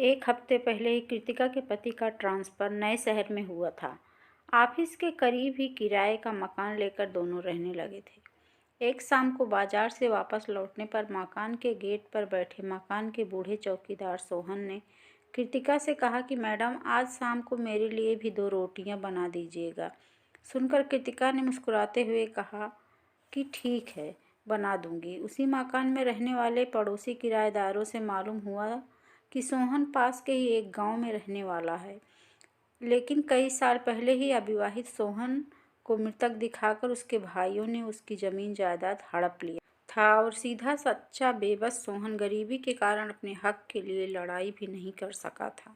एक हफ्ते पहले ही कृतिका के पति का ट्रांसफर नए शहर में हुआ था। ऑफिस के करीब ही किराए का मकान लेकर दोनों रहने लगे थे। एक शाम को बाजार से वापस लौटने पर मकान के गेट पर बैठे मकान के बूढ़े चौकीदार सोहन ने कृतिका से कहा कि मैडम, आज शाम को मेरे लिए भी 2 रोटियां बना दीजिएगा। सुनकर कृतिका ने मुस्कुराते हुए कहा कि ठीक है, बना दूंगी। उसी मकान में रहने वाले पड़ोसी किराएदारों से मालूम हुआ कि सोहन पास के ही एक गांव में रहने वाला है, लेकिन कई साल पहले ही अविवाहित सोहन को मृतक दिखाकर उसके भाइयों ने उसकी जमीन जायदाद हड़प लिया था और सीधा सच्चा बेबस सोहन गरीबी के कारण अपने हक के लिए लड़ाई भी नहीं कर सका था।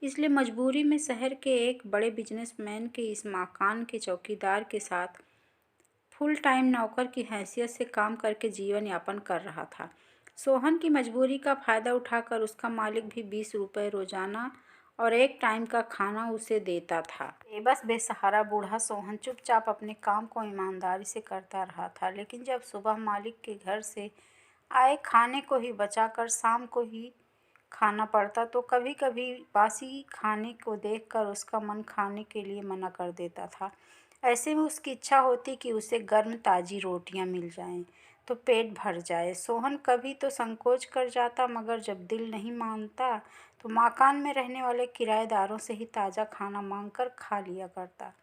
इसलिए मजबूरी में शहर के एक बड़े बिजनेसमैन के इस मकान के चौकीदार के साथ फुल टाइम नौकर की हैसियत से काम करके जीवन यापन कर रहा था। सोहन की मजबूरी का फ़ायदा उठाकर उसका मालिक भी 20 रुपये रोजाना और एक टाइम का खाना उसे देता था। बेबस बेसहारा बूढ़ा सोहन चुपचाप अपने काम को ईमानदारी से करता रहा था, लेकिन जब सुबह मालिक के घर से आए खाने को ही बचाकर शाम को ही खाना पड़ता तो कभी कभी बासी खाने को देखकर उसका मन खाने के लिए मना कर देता था। ऐसे में उसकी इच्छा होती कि उसे गर्म ताज़ी रोटियां मिल जाएं तो पेट भर जाए। सोहन कभी तो संकोच कर जाता, मगर जब दिल नहीं मानता तो मकान में रहने वाले किराएदारों से ही ताज़ा खाना मांगकर खा लिया करता,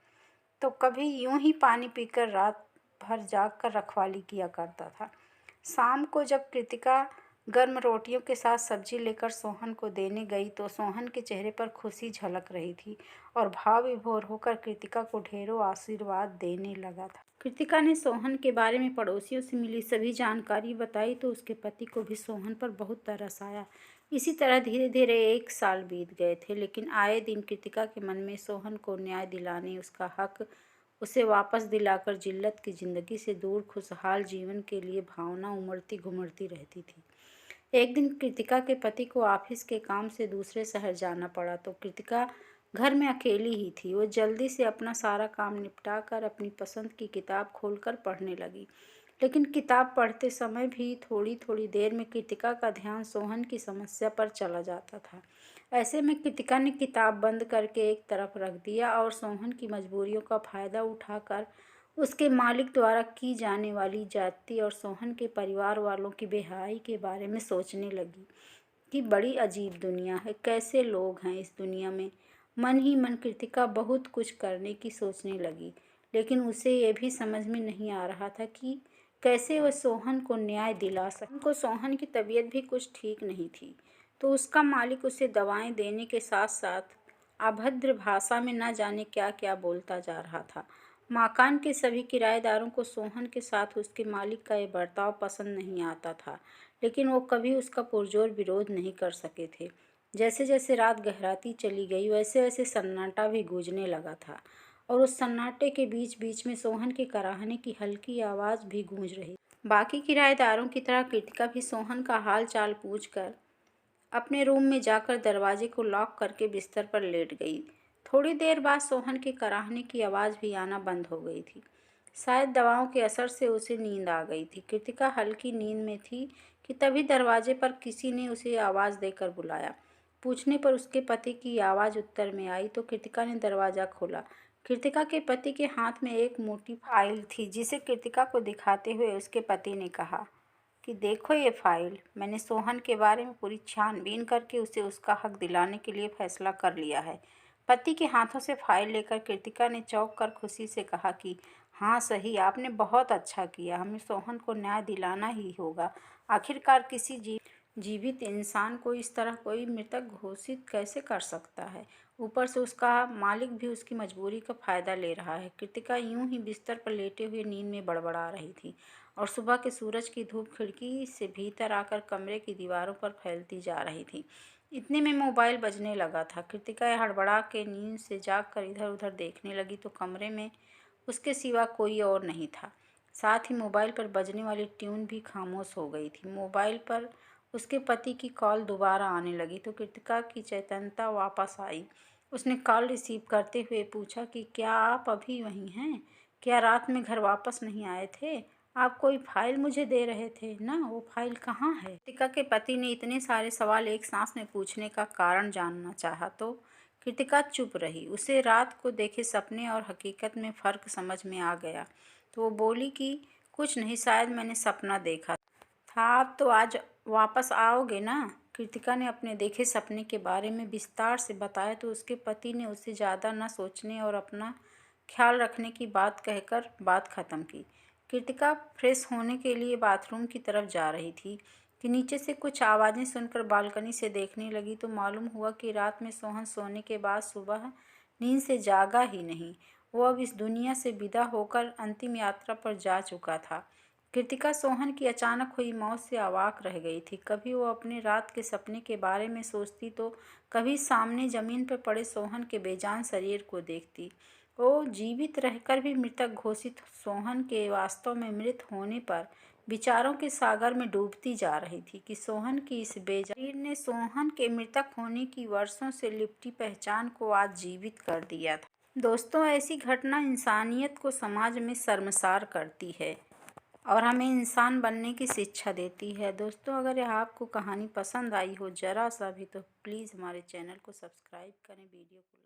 तो कभी यूं ही पानी पीकर रात भर जाग कर रखवाली किया करता था। शाम को जब कृतिका गर्म रोटियों के साथ सब्जी लेकर सोहन को देने गई तो सोहन के चेहरे पर खुशी झलक रही थी और भाव विभोर होकर कृतिका को ढेरों आशीर्वाद देने लगा था। कृतिका ने सोहन के बारे में पड़ोसियों से मिली सभी जानकारी बताई तो उसके पति को भी सोहन पर बहुत तरस आया। इसी तरह धीरे धीरे 1 साल बीत गए थे, लेकिन आए दिन कृतिका के मन में सोहन को न्याय दिलाने, उसका हक उसे वापस दिलाकर जिल्लत की जिंदगी से दूर खुशहाल जीवन के लिए भावना उमड़ती घुमड़ती रहती थी। एक दिन कृतिका के पति को ऑफिस के काम से दूसरे शहर जाना पड़ा तो कृतिका घर में अकेली ही थी। वो जल्दी से अपना सारा काम निपटा कर अपनी पसंद की किताब खोलकर पढ़ने लगी, लेकिन किताब पढ़ते समय भी थोड़ी थोड़ी देर में कृतिका का ध्यान सोहन की समस्या पर चला जाता था। ऐसे में कृतिका ने किताब बंद करके एक तरफ रख दिया और सोहन की मजबूरियों का फायदा उठाकर उसके मालिक द्वारा की जाने वाली ज्यादती और सोहन के परिवार वालों की बेहयाई के बारे में सोचने लगी कि बड़ी अजीब दुनिया है, कैसे लोग हैं इस दुनिया में। मन ही मन कृतिका बहुत कुछ करने की सोचने लगी, लेकिन उसे ये भी समझ में नहीं आ रहा था कि कैसे वह सोहन को न्याय दिला सके। उनको सोहन की तबीयत भी कुछ ठीक नहीं थी, तो उसका मालिक उसे दवाएं देने के साथ साथ अभद्र भाषा में न जाने क्या क्या बोलता जा रहा था। मकान के सभी किराएदारों को सोहन के साथ उसके मालिक का ये बर्ताव पसंद नहीं आता था, लेकिन वो कभी उसका पुरजोर विरोध नहीं कर सके थे। जैसे जैसे रात गहराती चली गई वैसे वैसे सन्नाटा भी गूंजने लगा था और उस सन्नाटे के बीच बीच में सोहन के कराहने की हल्की आवाज़ भी गूंज रही। बाकी किराएदारों की तरह कृतिका भी सोहन का हाल चाल पूछकर अपने रूम में जाकर दरवाजे को लॉक करके बिस्तर पर लेट गई। थोड़ी देर बाद सोहन के कराहने की आवाज़ भी आना बंद हो गई थी। शायद दवाओं के असर से उसे नींद आ गई थी। कृतिका हल्की नींद में थी कि तभी दरवाजे पर किसी ने उसे आवाज़ देकर बुलाया। पूछने पर उसके पति की आवाज़ उत्तर में आई तो कृतिका ने दरवाज़ा खोला। कृतिका के पति के हाथ में एक मोटी फाइल थी, जिसे कृतिका को दिखाते हुए उसके पति ने कहा कि देखो ये फाइल, मैंने सोहन के बारे में पूरी छानबीन करके उसे उसका हक दिलाने के लिए फैसला कर लिया है। पति के हाथों से फाइल लेकर कृतिका ने चौंक कर खुशी से कहा कि हाँ सही, आपने बहुत अच्छा किया, हमें सोहन को न्याय दिलाना ही होगा। आखिरकार किसी जीवित इंसान को इस तरह कोई मृतक घोषित कैसे कर सकता है। ऊपर से उसका मालिक भी उसकी मजबूरी का फ़ायदा ले रहा है। कृतिका यूं ही बिस्तर पर लेटे हुए नींद में बड़बड़ा रही थी और सुबह के सूरज की धूप खिड़की से भीतर आकर कमरे की दीवारों पर फैलती जा रही थी। इतने में मोबाइल बजने लगा था। कृतिका हड़बड़ा के नींद से जागकर इधर उधर देखने लगी तो कमरे में उसके सिवा कोई और नहीं था। साथ ही मोबाइल पर बजने वाली ट्यून भी खामोश हो गई थी। मोबाइल पर उसके पति की कॉल दोबारा आने लगी तो कृतिका की चैतन्यता वापस आई। उसने कॉल रिसीव करते हुए पूछा कि क्या आप अभी वहीं हैं? क्या रात में घर वापस नहीं आए थे? आप कोई फाइल मुझे दे रहे थे ना, वो फाइल कहाँ है? कृतिका के पति ने इतने सारे सवाल एक सांस में पूछने का कारण जानना चाहा तो कृतिका चुप रही। उसे रात को देखे सपने और हकीकत में फ़र्क समझ में आ गया तो वो बोली कि कुछ नहीं, शायद मैंने सपना देखा था। आप तो आज वापस आओगे ना? कृतिका ने अपने देखे सपने के बारे में विस्तार से बताया तो उसके पति ने उसे ज़्यादा न सोचने और अपना ख्याल रखने की बात कहकर बात ख़त्म की। कृतिका फ्रेश होने के लिए बाथरूम की तरफ जा रही थी कि नीचे से कुछ आवाज़ें सुनकर बालकनी से देखने लगी तो मालूम हुआ कि रात में सोहन सोने के बाद सुबह नींद से जागा ही नहीं। वो अब इस दुनिया से विदा होकर अंतिम यात्रा पर जा चुका था। कृतिका सोहन की अचानक हुई मौत से अवाक रह गई थी। कभी वो अपने रात के सपने के बारे में सोचती तो कभी सामने ज़मीन पर पड़े सोहन के बेजान शरीर को देखती। वो जीवित रहकर भी मृतक घोषित सोहन के वास्तव में मृत होने पर विचारों के सागर में डूबती जा रही थी कि सोहन की इस बेजान शरीर ने सोहन के मृतक होने की वर्षों से लिपटी पहचान को आज जीवित कर दिया था। दोस्तों, ऐसी घटना इंसानियत को समाज में शर्मसार करती है और हमें इंसान बनने की शिक्षा देती है। दोस्तों, अगर यह आपको कहानी पसंद आई हो ज़रा सा भी तो प्लीज़ हमारे चैनल को सब्सक्राइब करें, वीडियो को